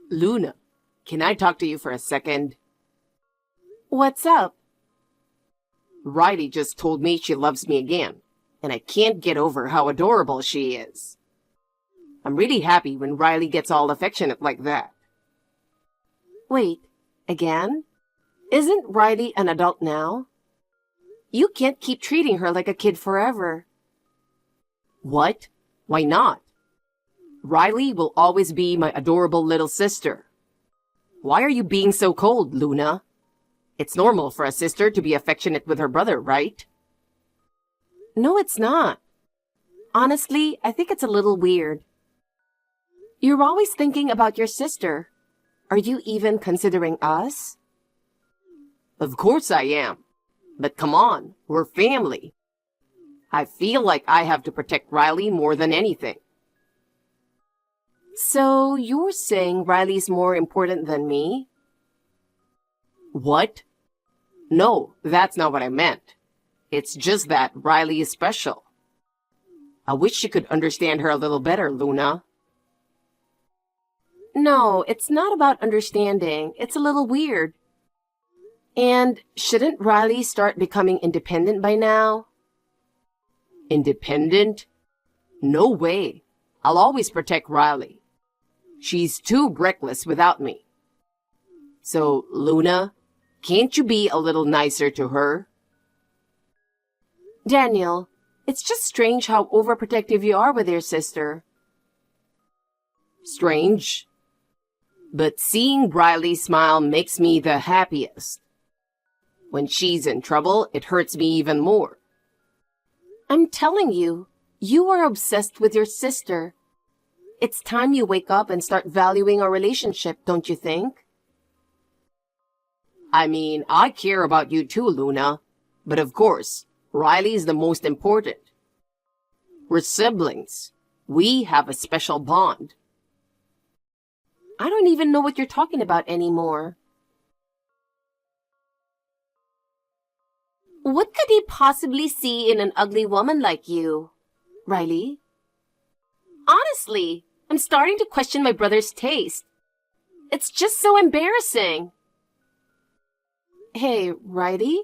Luna, can I talk to you for a second? What's up? Riley just told me she loves me again, and I can't get over how adorable she is. I'm really happy when Riley gets all affectionate like that. Wait, again? Isn't Riley an adult now? You can't keep treating her like a kid forever. What? Why not? Riley will always be my adorable little sister. Why are you being so cold, Luna? It's normal for a sister to be affectionate with her brother, right? No, it's not. Honestly, I think it's a little weird. You're always thinking about your sister. Are you even considering us? Of course I am. But come on, we're family. I feel like I have to protect Riley more than anything. So you're saying Riley's more important than me? What? No, that's not what I meant. It's just that Riley is special. I wish you could understand her a little better, Luna. No, it's not about understanding. It's a little weird. And shouldn't Riley start becoming independent by now? Independent? No way. I'll always protect Riley. She's too reckless without me. So, Luna, can't you be a little nicer to her? Daniel, it's just strange how overprotective you are with your sister. Strange? But seeing Riley smile makes me the happiest. When she's in trouble, it hurts me even more. I'm telling you, you are obsessed with your sister. It's time you wake up and start valuing our relationship, don't you think? I mean, I care about you too, Luna. But of course, Riley's the most important. We're siblings. We have a special bond. I don't even know what you're talking about anymore. What could he possibly see in an ugly woman like you, Riley? Honestly, I'm starting to question my brother's taste. It's just so embarrassing. Hey, Riley?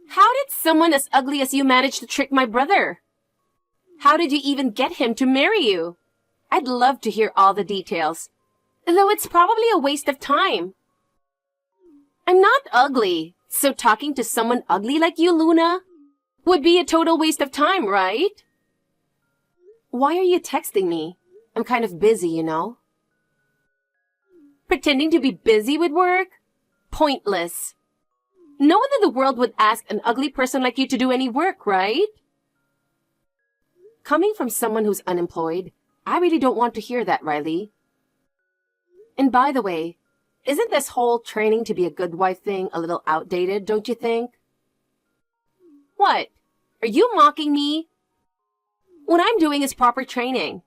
How did someone as ugly as you manage to trick my brother? How did you even get him to marry you? I'd love to hear all the details, though it's probably a waste of time. I'm not ugly, so talking to someone ugly like you, Luna, would be a total waste of time, right? Why are you texting me? I'm kind of busy, you know. Pretending to be busy with work? Pointless. No one in the world would ask an ugly person like you to do any work, right? Coming from someone who's unemployed, I really don't want to hear that, Riley. And by the way, isn't this whole training to be a good wife thing a little outdated, don't you think? What? Are you mocking me? What I'm doing is proper training.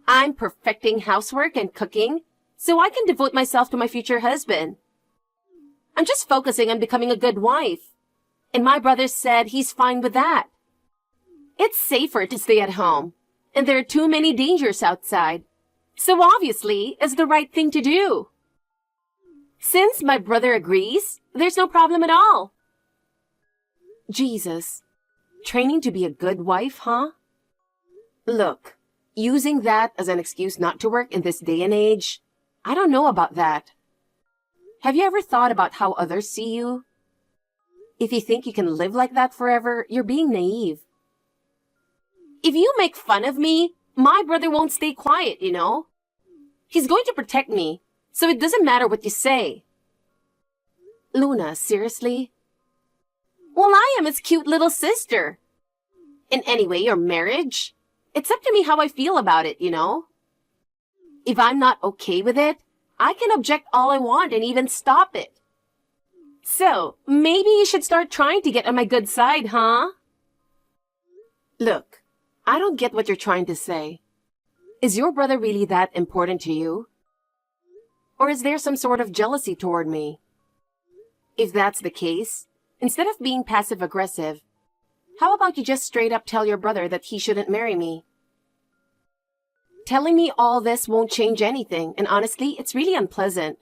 I'm perfecting housework and cooking so I can devote myself to my future husband. I'm just focusing on becoming a good wife. And my brother said he's fine with that. It's safer to stay at home, and there are too many dangers outside. So obviously, it's the right thing to do. Since my brother agrees, there's no problem at all. Jesus, training to be a good wife, huh? Look, using that as an excuse not to work in this day and age, I don't know about that. Have you ever thought about how others see you? If you think you can live like that forever, you're being naive. If you make fun of me, my brother won't stay quiet, you know? He's going to protect me, so it doesn't matter what you say. Luna, seriously? Well, I am his cute little sister. And anyway, your marriage? It's up to me how I feel about it, you know? If I'm not okay with it, I can object all I want and even stop it. So, maybe you should start trying to get on my good side, huh? Look, I don't get what you're trying to say. Is your brother really that important to you? Or is there some sort of jealousy toward me? If that's the case, instead of being passive-aggressive, how about you just straight up tell your brother that he shouldn't marry me? telling me all this won't change anything, and honestly, it's really unpleasant.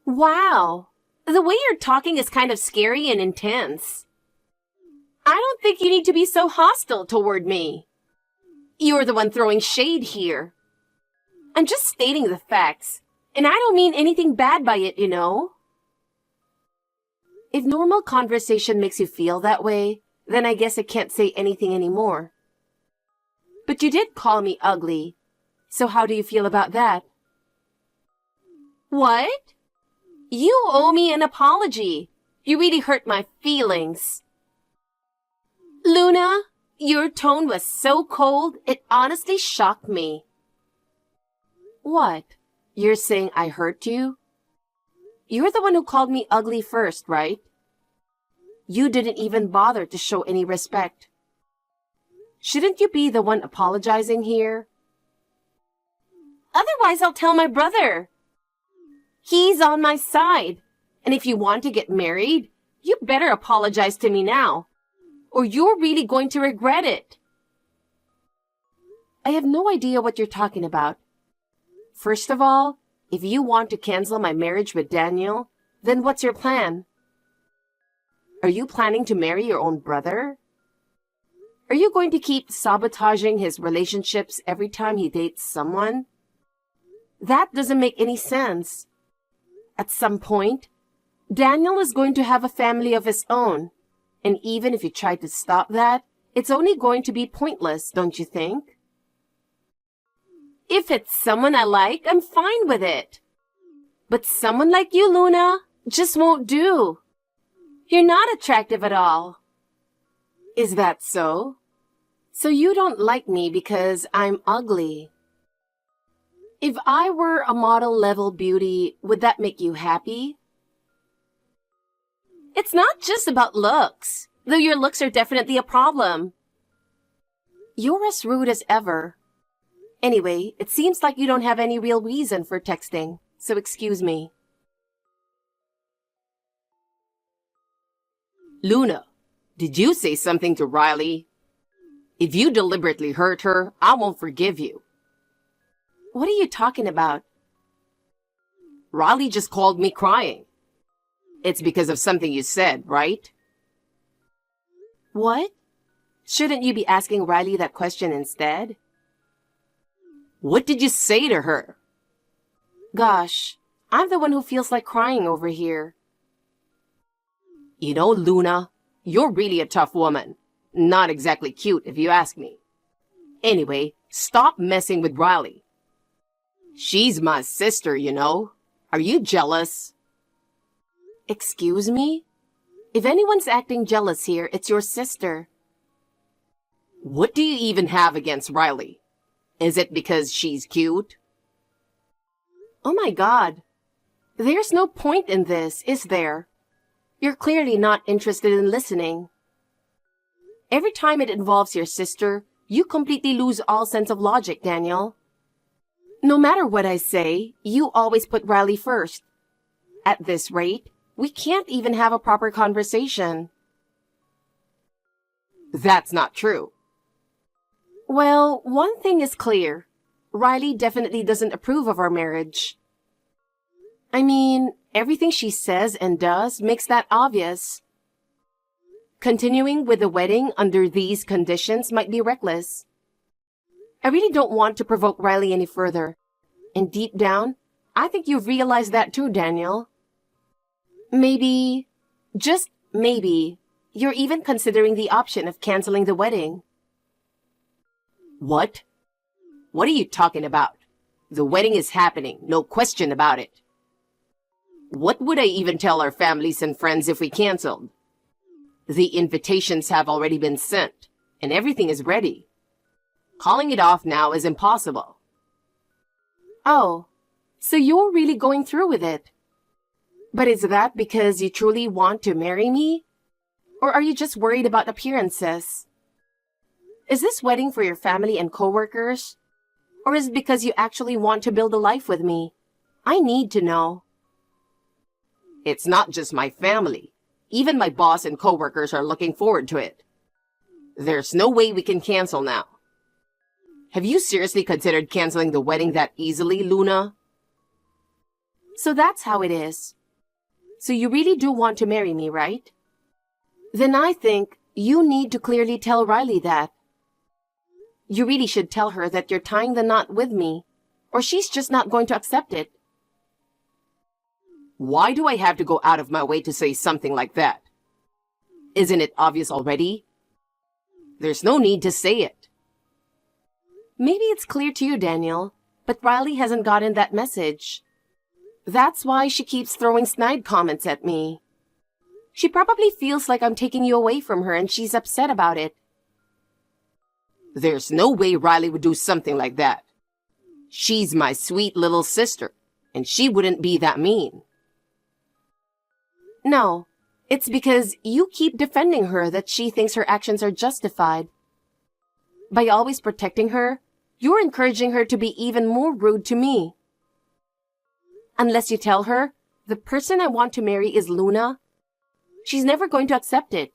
Wow, the way you're talking is kind of scary and intense. I don't think you need to be so hostile toward me. You're the one throwing shade here. I'm just stating the facts, and I don't mean anything bad by it, you know. If normal conversation makes you feel that way, then I guess I can't say anything anymore. But you did call me ugly, so how do you feel about that? What? You owe me an apology. You really hurt my feelings. Luna, your tone was so cold, it honestly shocked me. What? You're saying I hurt you? You're the one who called me ugly first, right? You didn't even bother to show any respect. Shouldn't you be the one apologizing here? Otherwise, I'll tell my brother. He's on my side. And if you want to get married, you better apologize to me now, or you're really going to regret it. I have no idea what you're talking about. First of all, if you want to cancel my marriage with Daniel, then what's your plan? Are you planning to marry your own brother? Are you going to keep sabotaging his relationships every time he dates someone? That doesn't make any sense. At some point, Daniel is going to have a family of his own, and even if you try to stop that, it's only going to be pointless, don't you think? If it's someone I like, I'm fine with it. But someone like you, Luna, just won't do. You're not attractive at all. Is that so? So you don't like me because I'm ugly. If I were a model-level beauty, would that make you happy? It's not just about looks, though your looks are definitely a problem. You're as rude as ever. Anyway, it seems like you don't have any real reason for texting, so excuse me. Luna, did you say something to Riley? If you deliberately hurt her, I won't forgive you. What are you talking about? Riley just called me crying. It's because of something you said, right? What? Shouldn't you be asking Riley that question instead? What did you say to her? Gosh, I'm the one who feels like crying over here. You know, Luna, you're really a tough woman. Not exactly cute, if you ask me. Anyway, stop messing with Riley. She's my sister, you know. Are you jealous? Excuse me? If anyone's acting jealous here, it's your sister. What do you even have against Riley? Is it because she's cute? Oh my God. There's no point in this, is there? You're clearly not interested in listening. Every time it involves your sister, you completely lose all sense of logic, Daniel. No matter what I say, you always put Riley first. At this rate, we can't even have a proper conversation. That's not true. Well, one thing is clear. Riley definitely doesn't approve of our marriage. I mean, everything she says and does makes that obvious. Continuing with the wedding under these conditions might be reckless. I really don't want to provoke Riley any further. And deep down, I think you've realized that too, Daniel. Maybe, just maybe, you're even considering the option of canceling the wedding. What? What are you talking about? The wedding is happening, no question about it. What would I even tell our families and friends if we canceled? The invitations have already been sent, and everything is ready. Calling it off now is impossible. Oh, so you're really going through with it. But is that because you truly want to marry me? Or are you just worried about appearances? Is this wedding for your family and coworkers? Or is it because you actually want to build a life with me? I need to know. It's not just my family. Even my boss and coworkers are looking forward to it. There's no way we can cancel now. Have you seriously considered canceling the wedding that easily, Luna? So that's how it is. So you really do want to marry me, right? Then I think you need to clearly tell Riley that. You really should tell her that you're tying the knot with me, or she's just not going to accept it. Why do I have to go out of my way to say something like that? Isn't it obvious already? There's no need to say it. Maybe it's clear to you, Daniel, but Riley hasn't gotten that message. That's why she keeps throwing snide comments at me. She probably feels like I'm taking you away from her and she's upset about it. There's no way Riley would do something like that. She's my sweet little sister, and she wouldn't be that mean. No, it's because you keep defending her that she thinks her actions are justified. By always protecting her, you're encouraging her to be even more rude to me. Unless you tell her, the person I want to marry is Luna, she's never going to accept it.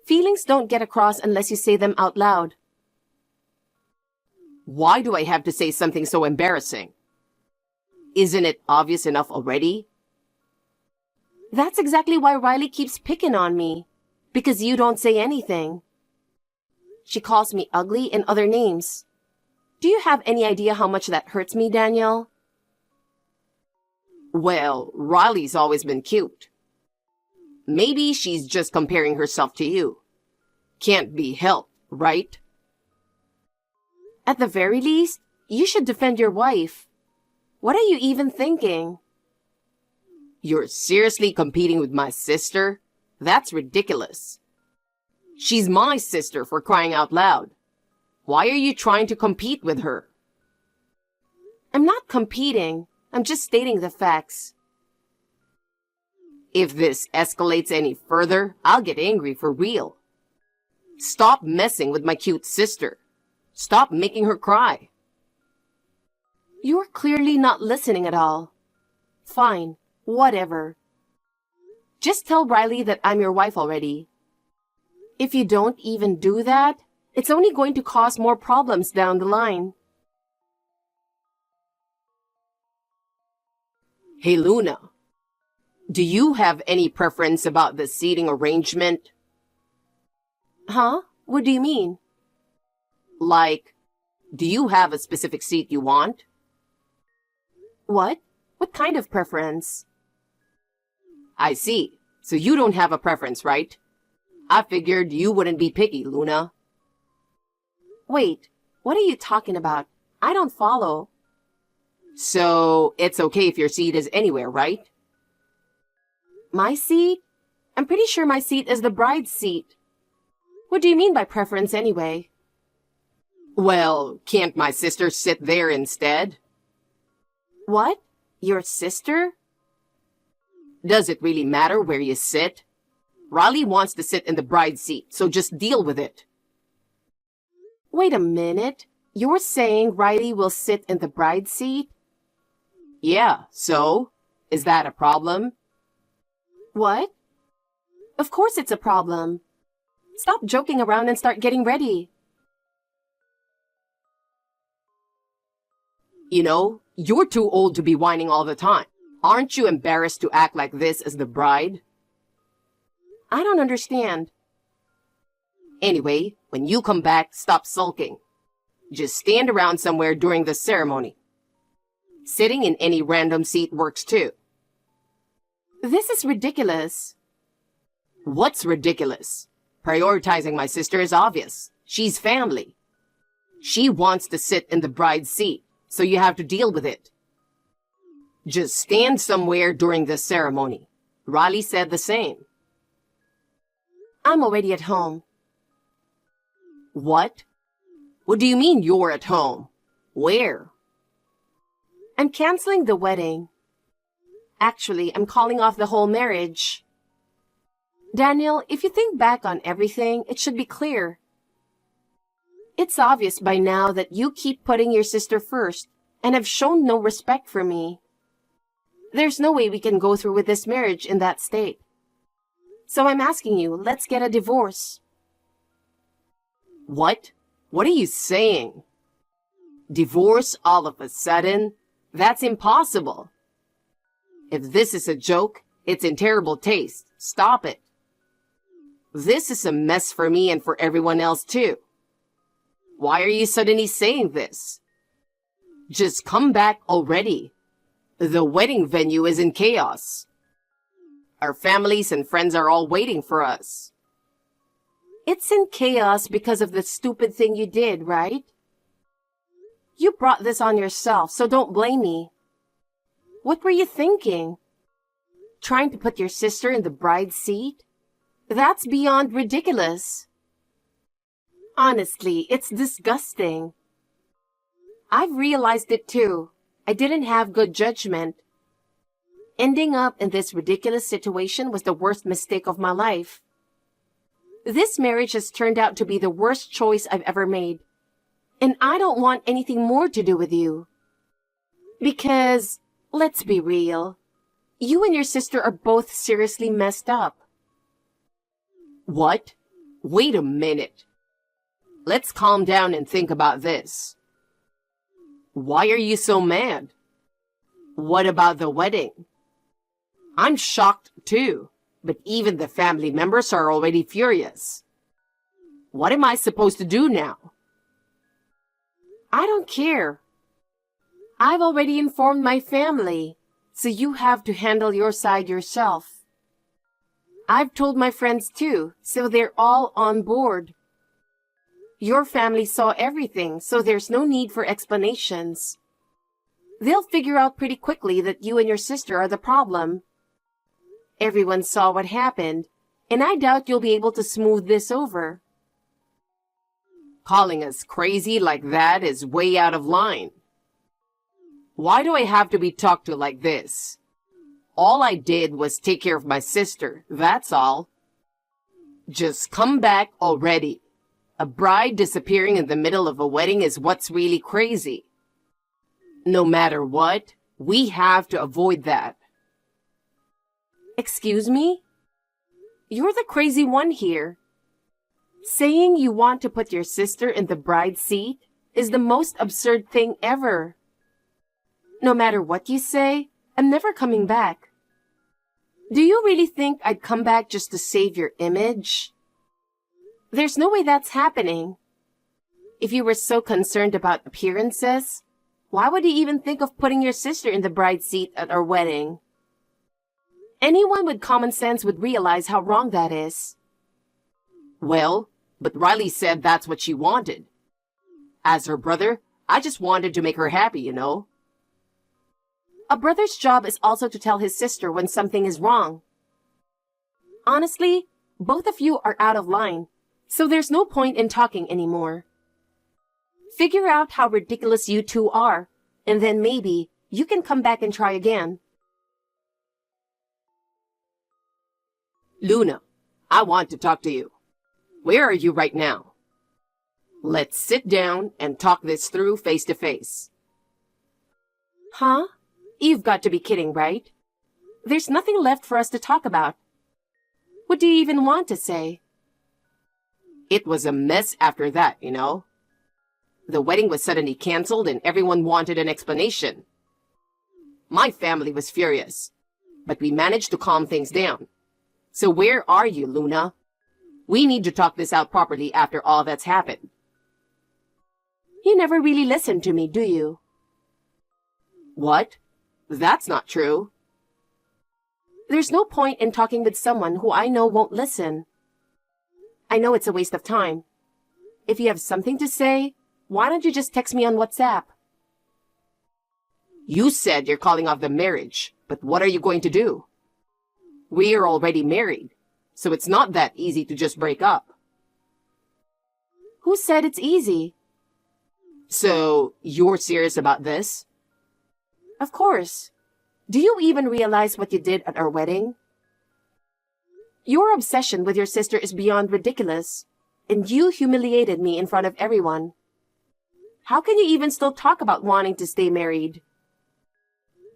Feelings don't get across unless you say them out loud. Why do I have to say something so embarrassing? Isn't it obvious enough already? That's exactly why Riley keeps picking on me, because you don't say anything. She calls me ugly and other names. Do you have any idea how much that hurts me, Daniel? Well, Riley's always been cute. Maybe she's just comparing herself to you. Can't be helped, right? At the very least, you should defend your wife. What are you even thinking? You're seriously competing with my sister? That's ridiculous. She's my sister, for crying out loud. Why are you trying to compete with her? I'm not competing. I'm just stating the facts. If this escalates any further, I'll get angry for real. Stop messing with my cute sister. Stop making her cry. You're clearly not listening at all. Fine, whatever. Just tell Riley that I'm your wife already. If you don't even do that, it's only going to cause more problems down the line. Hey, Luna. Do you have any preference about the seating arrangement? Huh? What do you mean? Like, do you have a specific seat you want? What? What kind of preference? I see. So you don't have a preference, right? I figured you wouldn't be picky, Luna. Wait, what are you talking about? I don't follow. So, it's okay if your seat is anywhere, right? My seat? I'm pretty sure my seat is the bride's seat. What do you mean by preference anyway? Well, can't my sister sit there instead? What? Your sister? Does it really matter where you sit? Riley wants to sit in the bride's seat, so just deal with it. Wait a minute. You're saying Riley will sit in the bride's seat? Yeah, so? Is that a problem? What? Of course it's a problem. Stop joking around and start getting ready. You know, you're too old to be whining all the time. Aren't you embarrassed to act like this as the bride? I don't understand. Anyway, when you come back, stop sulking. Just stand around somewhere during the ceremony. Sitting in any random seat works too. This is ridiculous. What's ridiculous? Prioritizing my sister is obvious. She's family. She wants to sit in the bride's seat, so you have to deal with it. Just stand somewhere during the ceremony. Riley said the same. I'm already at home. What? What do you mean you're at home? Where? I'm canceling the wedding. Actually, I'm calling off the whole marriage. Daniel, if you think back on everything, it should be clear. It's obvious by now that you keep putting your sister first and have shown no respect for me. There's no way we can go through with this marriage in that state. So I'm asking you, let's get a divorce. What? What are you saying? Divorce all of a sudden? That's impossible. If this is a joke, it's in terrible taste. Stop it. This is a mess for me and for everyone else too. Why are you suddenly saying this? Just come back already. The wedding venue is in chaos. Our families and friends are all waiting for us. It's in chaos because of the stupid thing you did, right? You brought this on yourself, so don't blame me. What were you thinking? Trying to put your sister in the bride's seat? That's beyond ridiculous. Honestly, it's disgusting. I've realized it too. I didn't have good judgment. Ending up in this ridiculous situation was the worst mistake of my life. This marriage has turned out to be the worst choice I've ever made. And I don't want anything more to do with you. Because, let's be real, you and your sister are both seriously messed up. What? Wait a minute. Let's calm down and think about this. Why are you so mad? What about the wedding? I'm shocked too, but even the family members are already furious. What am I supposed to do now? I don't care. I've already informed my family, so you have to handle your side yourself. I've told my friends too, so they're all on board. Your family saw everything, so there's no need for explanations. They'll figure out pretty quickly that you and your sister are the problem. Everyone saw what happened, and I doubt you'll be able to smooth this over. Calling us crazy like that is way out of line. Why do I have to be talked to like this? All I did was take care of my sister, that's all. Just come back already. A bride disappearing in the middle of a wedding is what's really crazy. No matter what, we have to avoid that. Excuse me? You're the crazy one here. Saying you want to put your sister in the bride's seat is the most absurd thing ever. No matter what you say, I'm never coming back. Do you really think I'd come back just to save your image? There's no way that's happening. If you were so concerned about appearances, why would you even think of putting your sister in the bride's seat at our wedding? Anyone with common sense would realize how wrong that is. Well, but Riley said that's what she wanted. As her brother, I just wanted to make her happy, you know. A brother's job is also to tell his sister when something is wrong. Honestly, both of you are out of line, so there's no point in talking anymore. Figure out how ridiculous you two are, and then maybe you can come back and try again. Luna, I want to talk to you. Where are you right now? Let's sit down and talk this through face to face. Huh? You've got to be kidding, right? There's nothing left for us to talk about. What do you even want to say? It was a mess after that, you know. The wedding was suddenly canceled and everyone wanted an explanation. My family was furious, but we managed to calm things down. So where are you, Luna? We need to talk this out properly after all that's happened. You never really listen to me, do you? What? That's not true. There's no point in talking with someone who I know won't listen. I know it's a waste of time. If you have something to say, why don't you just text me on WhatsApp? You said you're calling off the marriage, but what are you going to do? We're already married, so it's not that easy to just break up. Who said it's easy? So, you're serious about this? Of course. Do you even realize what you did at our wedding? Your obsession with your sister is beyond ridiculous, and you humiliated me in front of everyone. How can you even still talk about wanting to stay married?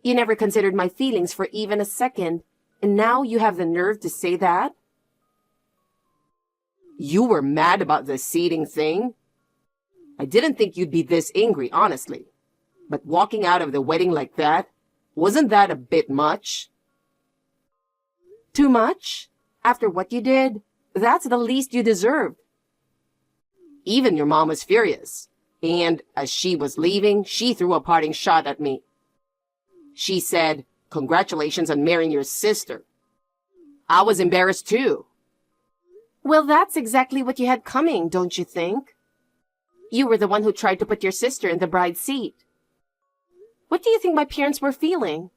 You never considered my feelings for even a second, and now you have the nerve to say that? You were mad about the seating thing? I didn't think you'd be this angry, honestly. But walking out of the wedding like that, wasn't that a bit much? Too much? After what you did, that's the least you deserved. Even your mom was furious. And as she was leaving, she threw a parting shot at me. She said, "Congratulations on marrying your sister." I was embarrassed too. Well, that's exactly what you had coming, don't you think? You were the one who tried to put your sister in the bride's seat. What do you think my parents were feeling?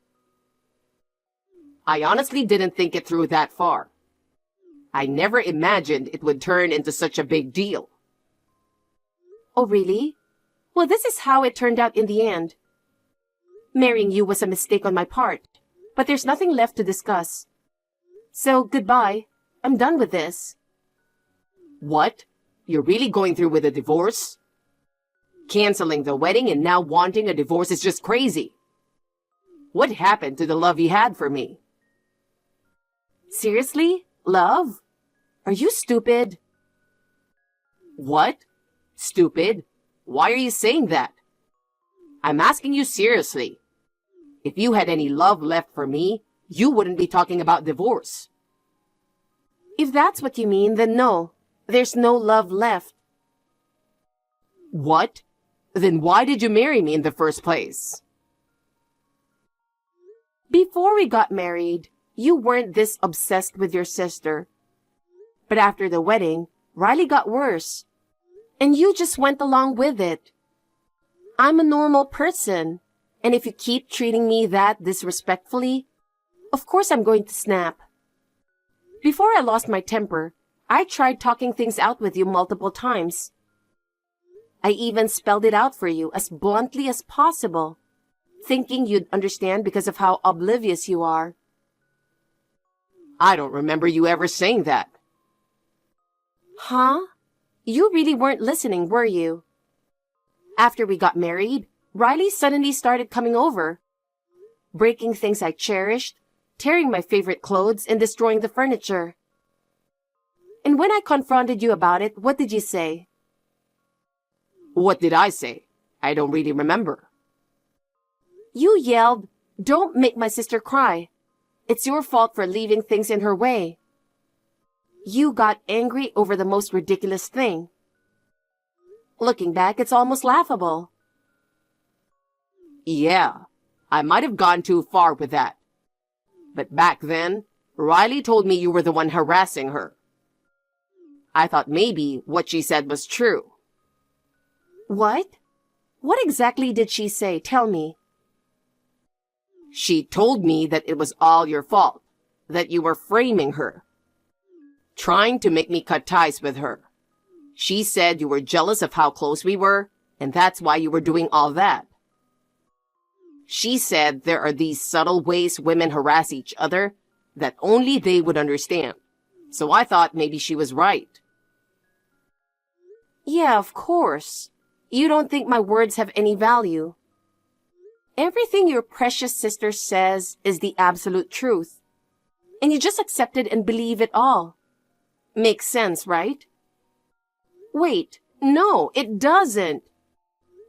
I honestly didn't think it through that far. I never imagined it would turn into such a big deal. Oh, really? Well, this is how it turned out in the end. Marrying you was a mistake on my part, but there's nothing left to discuss. So, goodbye. I'm done with this. What? You're really going through with a divorce? Canceling the wedding and now wanting a divorce is just crazy. What happened to the love you had for me? Seriously? Love? Are you stupid? What? Stupid? Why are you saying that? I'm asking you seriously. If you had any love left for me, you wouldn't be talking about divorce. If that's what you mean, then no. There's no love left. What? Then why did you marry me in the first place? Before we got married, you weren't this obsessed with your sister. But after the wedding, Riley got worse. And you just went along with it. I'm a normal person, and if you keep treating me that disrespectfully, of course I'm going to snap. Before I lost my temper, I tried talking things out with you multiple times. I even spelled it out for you as bluntly as possible, thinking you'd understand because of how oblivious you are. I don't remember you ever saying that. Huh? You really weren't listening, were you? After we got married, Riley suddenly started coming over, breaking things I cherished, tearing my favorite clothes, and destroying the furniture. And when I confronted you about it, what did you say? What did I say? I don't really remember. You yelled, "Don't make my sister cry. It's your fault for leaving things in her way." You got angry over the most ridiculous thing. Looking back, it's almost laughable. Yeah, I might have gone too far with that. But back then, Riley told me you were the one harassing her. I thought maybe what she said was true. What? What exactly did she say? Tell me. She told me that it was all your fault, that you were framing her, trying to make me cut ties with her. She said you were jealous of how close we were, and that's why you were doing all that. She said there are these subtle ways women harass each other that only they would understand. So I thought maybe she was right. Yeah, of course. You don't think my words have any value. Everything your precious sister says is the absolute truth. And you just accept it and believe it all. Makes sense, right? Wait, no, it doesn't.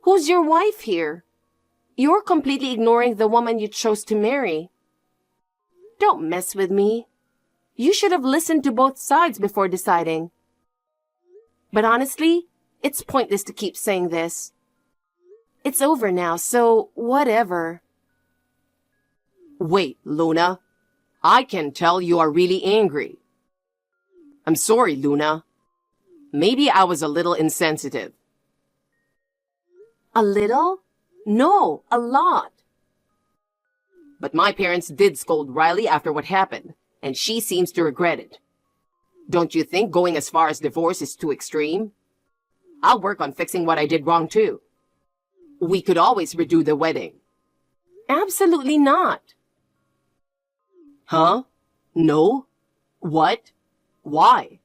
Who's your wife here? You're completely ignoring the woman you chose to marry. Don't mess with me. You should have listened to both sides before deciding. But honestly, it's pointless to keep saying this. It's over now, so whatever. Wait, Luna. I can tell you are really angry. I'm sorry, Luna. Maybe I was a little insensitive. A little? No, a lot. But my parents did scold Riley after what happened, and she seems to regret it. Don't you think going as far as divorce is too extreme? I'll work on fixing what I did wrong too. We could always redo the wedding. Absolutely not. Huh? No? What? Why?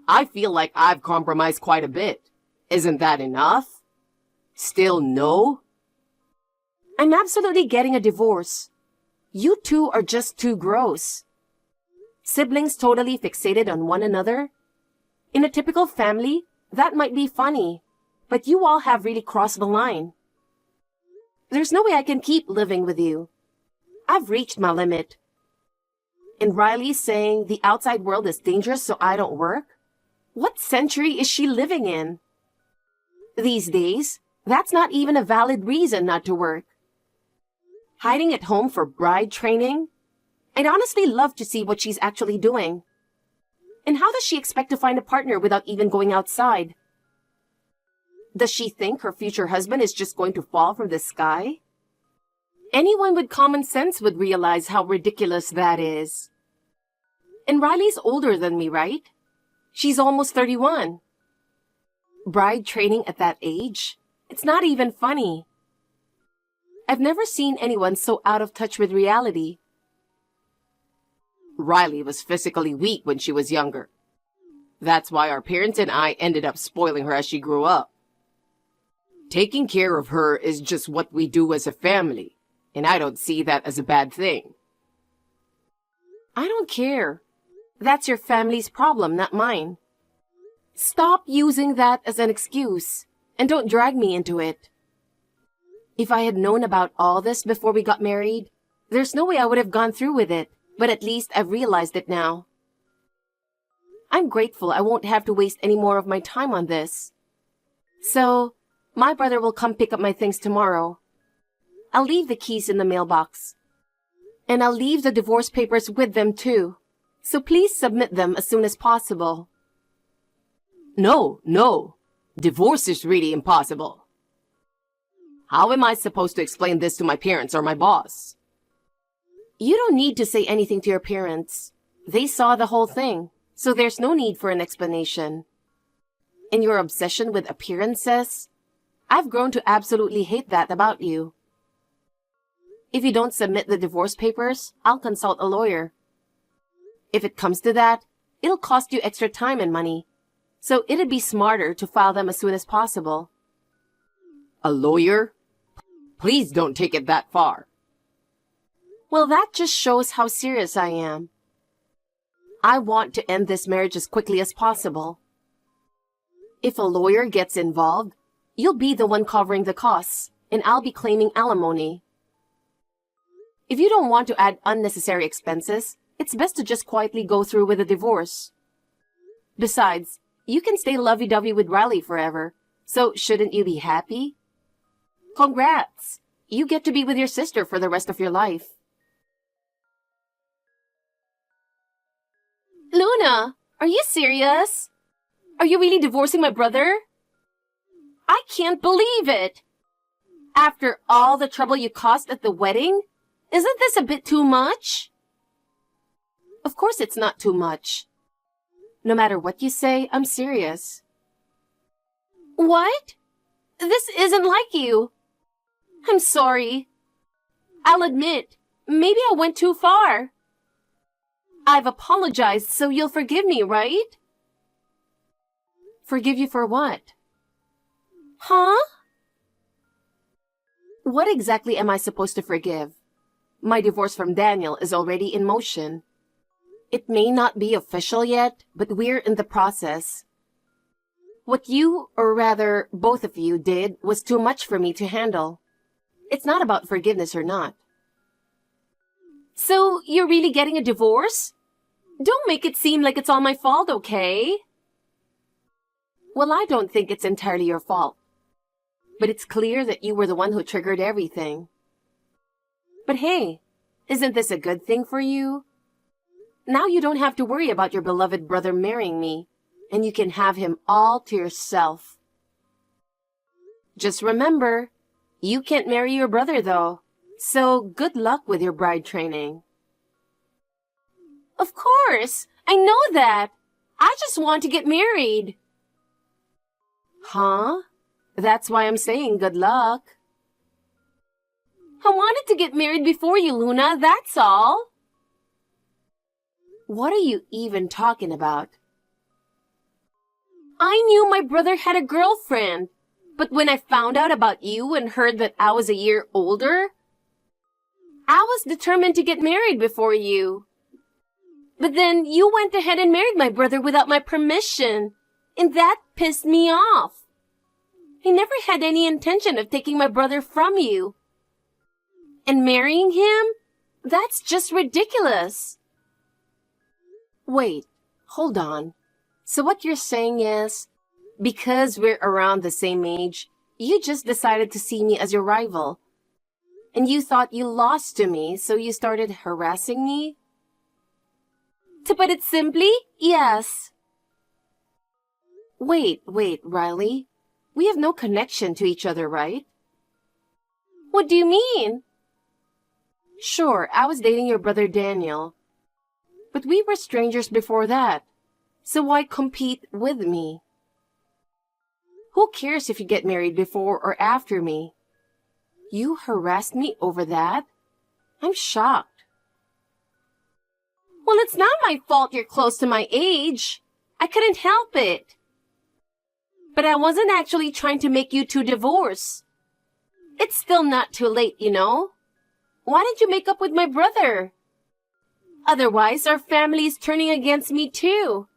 I feel like I've compromised quite a bit. Isn't that enough? Still no? I'm absolutely getting a divorce. You two are just too gross. Siblings totally fixated on one another? In a typical family, that might be funny. But you all have really crossed the line. There's no way I can keep living with you. I've reached my limit. And Riley's saying the outside world is dangerous so I don't work? What century is she living in? These days, that's not even a valid reason not to work. Hiding at home for bride training? I'd honestly love to see what she's actually doing. And how does she expect to find a partner without even going outside? Does she think her future husband is just going to fall from the sky? Anyone with common sense would realize how ridiculous that is. And Riley's older than me, right? She's almost 31. Bride training at that age? It's not even funny. I've never seen anyone so out of touch with reality. Riley was physically weak when she was younger. That's why our parents and I ended up spoiling her as she grew up. Taking care of her is just what we do as a family, and I don't see that as a bad thing. I don't care. That's your family's problem, not mine. Stop using that as an excuse, and don't drag me into it. If I had known about all this before we got married, there's no way I would have gone through with it, but at least I've realized it now. I'm grateful I won't have to waste any more of my time on this. So, my brother will come pick up my things tomorrow. I'll leave the keys in the mailbox. And I'll leave the divorce papers with them too. So please submit them as soon as possible. No. Divorce is really impossible. How am I supposed to explain this to my parents or my boss? You don't need to say anything to your parents. They saw the whole thing, so there's no need for an explanation. And your obsession with appearances? I've grown to absolutely hate that about you. If you don't submit the divorce papers, I'll consult a lawyer. If it comes to that, it'll cost you extra time and money. So it'd be smarter to file them as soon as possible. A lawyer? Please don't take it that far. Well, that just shows how serious I am. I want to end this marriage as quickly as possible. If a lawyer gets involved, you'll be the one covering the costs, and I'll be claiming alimony. If you don't want to add unnecessary expenses, it's best to just quietly go through with a divorce. Besides, you can stay lovey-dovey with Riley forever, so shouldn't you be happy? Congrats! You get to be with your sister for the rest of your life. Luna, are you serious? Are you really divorcing my brother? I can't believe it! After all the trouble you caused at the wedding, isn't this a bit too much? Of course it's not too much. No matter what you say, I'm serious. What? This isn't like you. I'm sorry. I'll admit, maybe I went too far. I've apologized, so you'll forgive me, right? Forgive you for what? Huh? What exactly am I supposed to forgive? My divorce from Daniel is already in motion. It may not be official yet, but we're in the process. What you, or rather, both of you, did was too much for me to handle. It's not about forgiveness or not. So, you're really getting a divorce? Don't make it seem like it's all my fault, okay? Well, I don't think it's entirely your fault. But it's clear that you were the one who triggered everything. But hey, isn't this a good thing for you? Now you don't have to worry about your beloved brother marrying me, and you can have him all to yourself. Just remember, you can't marry your brother though, so good luck with your bride training. Of course, I know that. I just want to get married. Huh? That's why I'm saying good luck. I wanted to get married before you, Luna, that's all. What are you even talking about? I knew my brother had a girlfriend, but when I found out about you and heard that I was a year older, I was determined to get married before you. But then you went ahead and married my brother without my permission, and that pissed me off. I never had any intention of taking my brother from you. And marrying him? That's just ridiculous. Wait, hold on. So what you're saying is, because we're around the same age, you just decided to see me as your rival. And you thought you lost to me, so you started harassing me? To put it simply, yes. Wait, Riley. We have no connection to each other, right? What do you mean? Sure, I was dating your brother Daniel. But we were strangers before that. So why compete with me? Who cares if you get married before or after me? You harassed me over that? I'm shocked. Well, it's not my fault you're close to my age. I couldn't help it. But I wasn't actually trying to make you two divorce. It's still not too late, you know. Why didn't you make up with my brother? Otherwise, our family is turning against me too.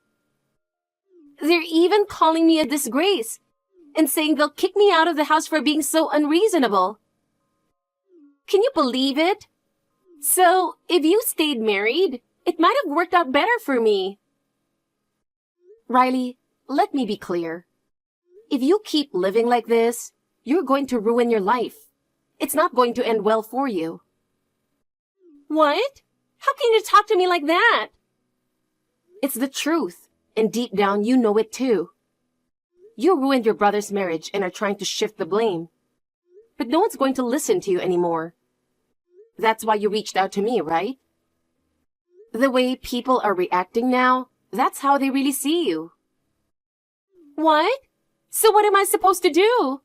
They're even calling me a disgrace and saying they'll kick me out of the house for being so unreasonable. Can you believe it? So, if you stayed married, it might have worked out better for me. Riley, let me be clear. If you keep living like this, you're going to ruin your life. It's not going to end well for you. What? How can you talk to me like that? It's the truth, and deep down you know it too. You ruined your brother's marriage and are trying to shift the blame. But no one's going to listen to you anymore. That's why you reached out to me, right? The way people are reacting now, that's how they really see you. What? So what am I supposed to do?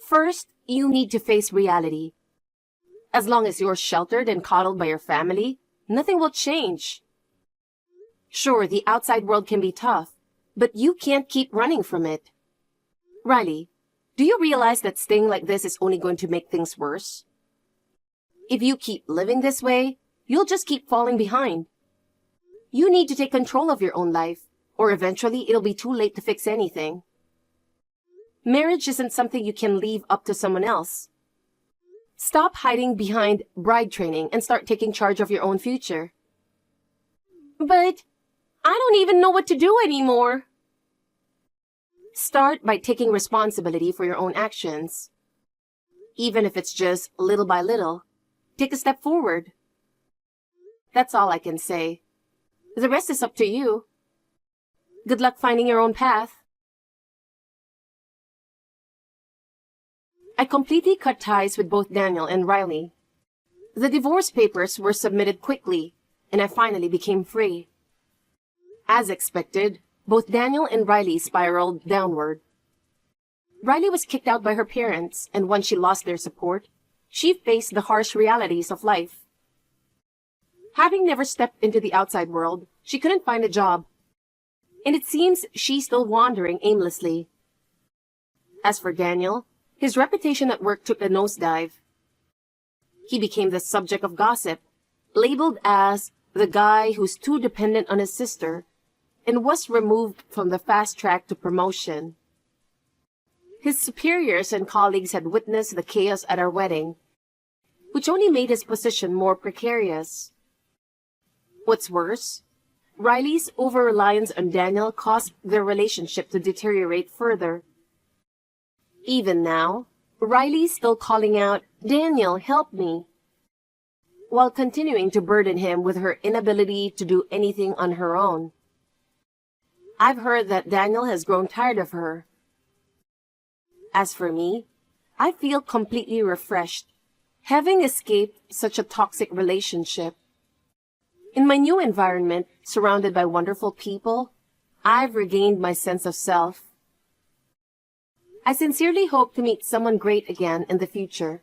First, you need to face reality. As long as you're sheltered and coddled by your family, nothing will change. Sure, the outside world can be tough, but you can't keep running from it. Riley, do you realize that staying like this is only going to make things worse? If you keep living this way, you'll just keep falling behind. You need to take control of your own life, or eventually it'll be too late to fix anything. Marriage isn't something you can leave up to someone else. Stop hiding behind bride training and start taking charge of your own future. But I don't even know what to do anymore. Start by taking responsibility for your own actions. Even if it's just little by little, take a step forward. That's all I can say. The rest is up to you. Good luck finding your own path. I completely cut ties with both Daniel and Riley. The divorce papers were submitted quickly, and I finally became free. As expected, both Daniel and Riley spiraled downward. Riley was kicked out by her parents, and once she lost their support, she faced the harsh realities of life. Having never stepped into the outside world, she couldn't find a job, and it seems she's still wandering aimlessly. As for Daniel, his reputation at work took a nosedive. He became the subject of gossip, labeled as the guy who's too dependent on his sister, and was removed from the fast track to promotion. His superiors and colleagues had witnessed the chaos at our wedding, which only made his position more precarious. What's worse, Riley's over-reliance on Daniel caused their relationship to deteriorate further. Even now, Riley's still calling out, "Daniel, help me," while continuing to burden him with her inability to do anything on her own. I've heard that Daniel has grown tired of her. As for me, I feel completely refreshed, having escaped such a toxic relationship. In my new environment, surrounded by wonderful people, I've regained my sense of self. I sincerely hope to meet someone great again in the future.